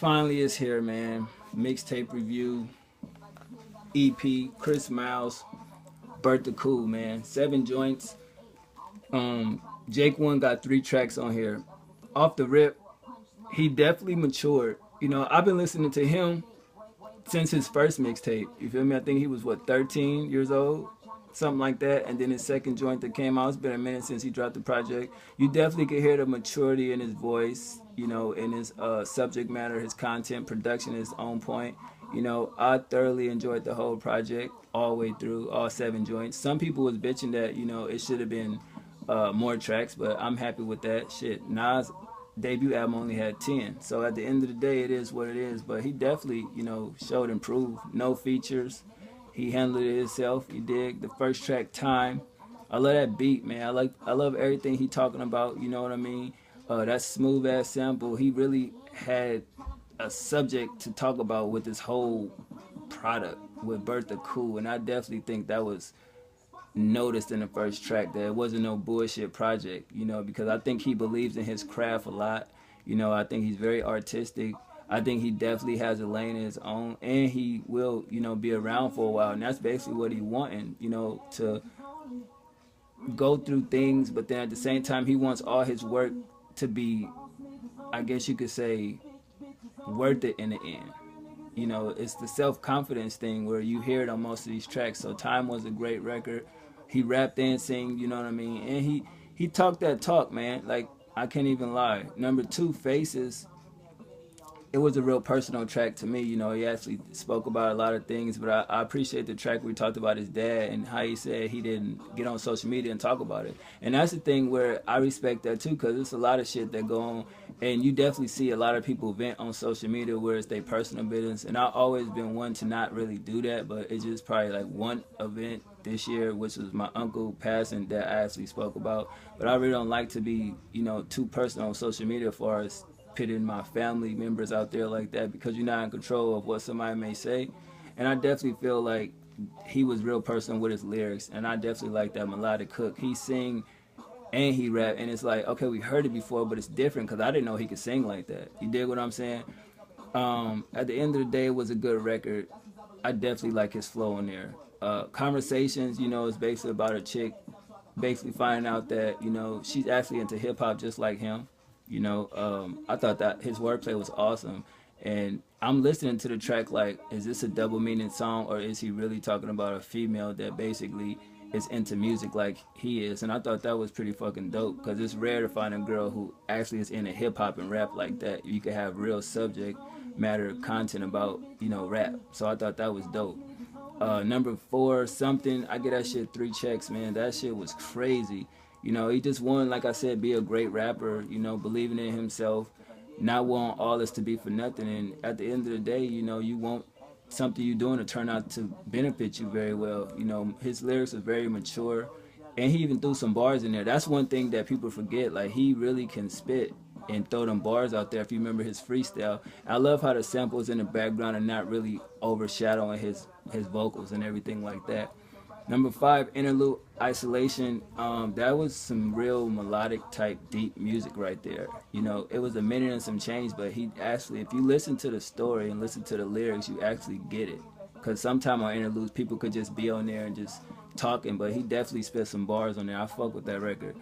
finally is here, man. Mixtape review, EP, Chris Miles, Bertha Cool, man. 7 joints. Jake One got 3 tracks on here. Off the rip, he definitely matured. You know, I've been listening to him since his first mixtape. You feel me? I think he was, what, 13 years old? Something like that. And then his second joint that came out, it's been a minute since he dropped the project. You definitely could hear the maturity in his voice, you know, in his subject matter, his content, production is on point. You know, I thoroughly enjoyed the whole project all the way through, all 7 joints. Some people was bitching that, you know, it should have been more tracks, but I'm happy with that. Shit, Nas' debut album only had 10. So at the end of the day, it is what it is. But he definitely, you know, showed improved. No features. He handled it himself. You dig? The first track, Time. I love that beat, man. I love everything he talking about. You know what I mean? That smooth ass sample. He really had a subject to talk about with this whole product with Bertha Cool, and I definitely think that was noticed in the first track, that it wasn't no bullshit project, you know, because I think he believes in his craft a lot. You know, I think he's very artistic. I think he definitely has a lane of his own, and he will, you know, be around for a while, and that's basically what he wanting, you know, to go through things, but then at the same time, he wants all his work to be, I guess you could say, worth it in the end. You know, it's the self-confidence thing where you hear it on most of these tracks. So Time was a great record. He rapped and sang, you know what I mean? And he talked that talk, man. Like, I can't even lie. Number 2, Faces. It was a real personal track to me. You know, he actually spoke about a lot of things, but I appreciate the track where he talked about his dad and how he said he didn't get on social media and talk about it. And that's the thing where I respect that too, because there's a lot of shit that go on, and you definitely see a lot of people vent on social media where it's their personal business. And I've always been one to not really do that, but it's just probably like one event this year, which was my uncle passing, that I actually spoke about. But I really don't like to be, you know, too personal on social media as far as pitting my family members out there like that, because you're not in control of what somebody may say. And I definitely feel like he was real personal with his lyrics, and I definitely like that melodic hook. He sing and he rap, and it's like, okay, we heard it before, but it's different because I didn't know he could sing like that. You dig what I'm saying? At the end of the day, it was a good record. I definitely like his flow in there. Conversations, you know, is basically about a chick basically finding out that, you know, she's actually into hip-hop just like him. You know, I thought that his wordplay was awesome, and I'm listening to the track like, is this a double meaning song, or is he really talking about a female that basically is into music like he is? And I thought that was pretty fucking dope, because it's rare to find a girl who actually is into hip hop and rap like that. You could have real subject matter content about, you know, rap. So I thought that was dope. Number 4, Something. I get that shit 3 checks, man. That shit was crazy. You know, he just wanted, like I said, be a great rapper, you know, believing in himself, not want all this to be for nothing. And at the end of the day, you know, you want something you're doing to turn out to benefit you very well. You know, his lyrics are very mature, and he even threw some bars in there. That's one thing that people forget. Like, he really can spit and throw them bars out there, if you remember his freestyle. I love how the samples in the background are not really overshadowing his vocals and everything like that. Number 5, Interlude, Isolation. That was some real melodic type deep music right there. You know, it was a minute and some change, but he actually, if you listen to the story and listen to the lyrics, you actually get it. Because sometimes on interludes, people could just be on there and just talking, but he definitely spit some bars on there. I fuck with that record.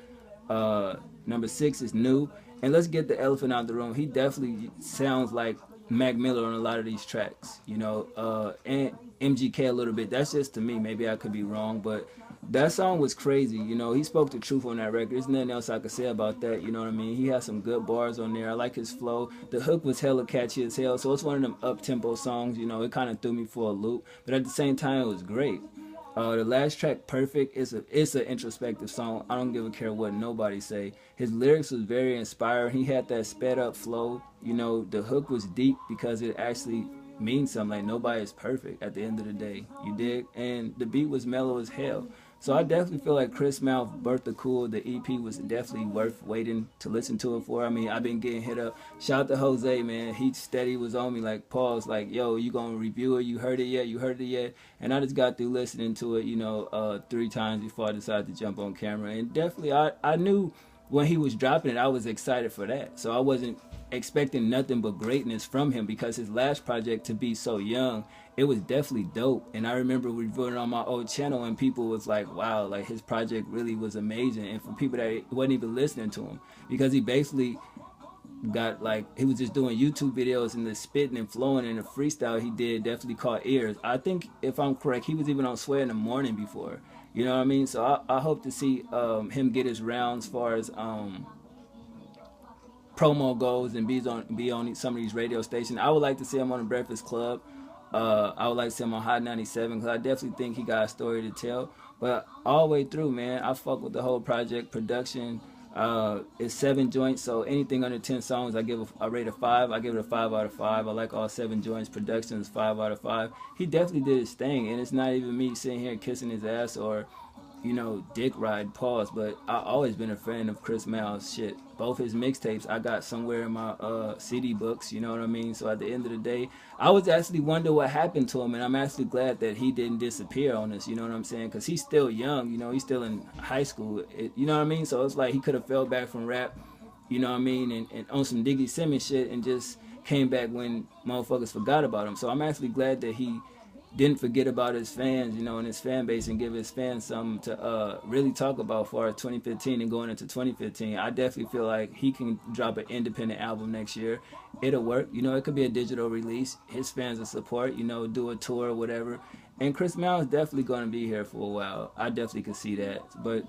Number 6 is New. And let's get the elephant out of the room. He definitely sounds like Mac Miller on a lot of these tracks, you know, and MGK a little bit. That's just to me. Maybe I could be wrong, but that song was crazy. You know, he spoke the truth on that record. There's nothing else I could say about that. You know what I mean? He has some good bars on there. I like his flow. The hook was hella catchy as hell. So it's one of them up-tempo songs. You know, it kind of threw me for a loop, but at the same time, it was great. The last track, Perfect, it's an introspective song. I don't give a care what nobody say. His lyrics was very inspiring. He had that sped up flow. You know, the hook was deep because it actually means something. Like, nobody is perfect at the end of the day. You dig? And the beat was mellow as hell. So I definitely feel like Chris Mouth, Bertha Cool, the EP was definitely worth waiting to listen to it for. I mean, I've been getting hit up. Shout out to Jose, man. He steady was on me, like, pause, like, yo, you gonna review it? You heard it yet? You heard it yet? And I just got through listening to it, you know, 3 times before I decided to jump on camera. And definitely, I knew when he was dropping it, I was excited for that. So I wasn't expecting nothing but greatness from him, because his last project, to be so young, it was definitely dope. And I remember reviewing it on my old channel, and people was like, wow, like his project really was amazing. And for people that wasn't even listening to him, because he basically got, like, he was just doing YouTube videos, and the spitting and flowing and the freestyle he did definitely caught ears. I think, if I'm correct, he was even on Sway in the Morning before. You know what I mean? So I hope to see him get his rounds as far as promo goes, and be on some of these radio stations. I would like to see him on the Breakfast Club. I would like to see him on Hot 97, because I definitely think he got a story to tell. But all the way through, man, I fuck with the whole project. Production, it's 7 joints, so anything under 10 songs, I rate a 5. I give it a 5 out of 5. I like all 7 joints. Production is 5 out of 5. He definitely did his thing, and it's not even me sitting here kissing his ass or, you know, dick ride, pause. But I always been a fan of Chris Miles. Shit, both his mixtapes I got somewhere in my CD books, you know what I mean? So at the end of the day, I was actually wonder what happened to him, and I'm actually glad that he didn't disappear on us, you know what I'm saying? Because he's still young, you know, he's still in high school, you know what I mean? So it's like he could have fell back from rap, you know what I mean, and on some Diggy Simmons shit, and just came back when motherfuckers forgot about him. So I'm actually glad that he didn't forget about his fans, you know, and his fan base, and give his fans something to really talk about for 2015 and going into 2015. I definitely feel like he can drop an independent album next year. It'll work. You know, it could be a digital release. His fans will support, you know, do a tour or whatever. And Chris Miles definitely going to be here for a while. I definitely could see that. But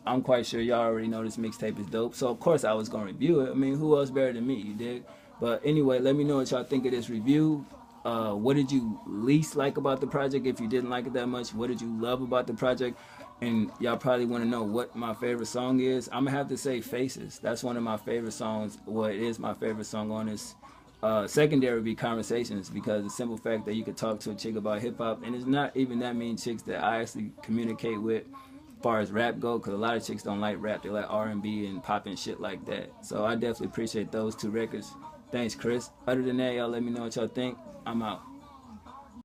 I'm quite sure y'all already know this mixtape is dope. So, of course, I was going to review it. I mean, who else better than me, you dig? But anyway, let me know what y'all think of this review. What did you least like about the project? If you didn't like it that much, what did you love about the project? And y'all probably want to know what my favorite song is. I'm gonna have to say Faces. That's one of my favorite songs. Well, it is my favorite song on this. Secondary would be Conversations, because the simple fact that you could talk to a chick about hip-hop, and it's not even that many chicks that I actually communicate with as far as rap go, because a lot of chicks don't like rap. They like R&B and pop and shit like that. So I definitely appreciate those 2 records. Thanks, Chris. Other than that, y'all let me know what y'all think. I'm out.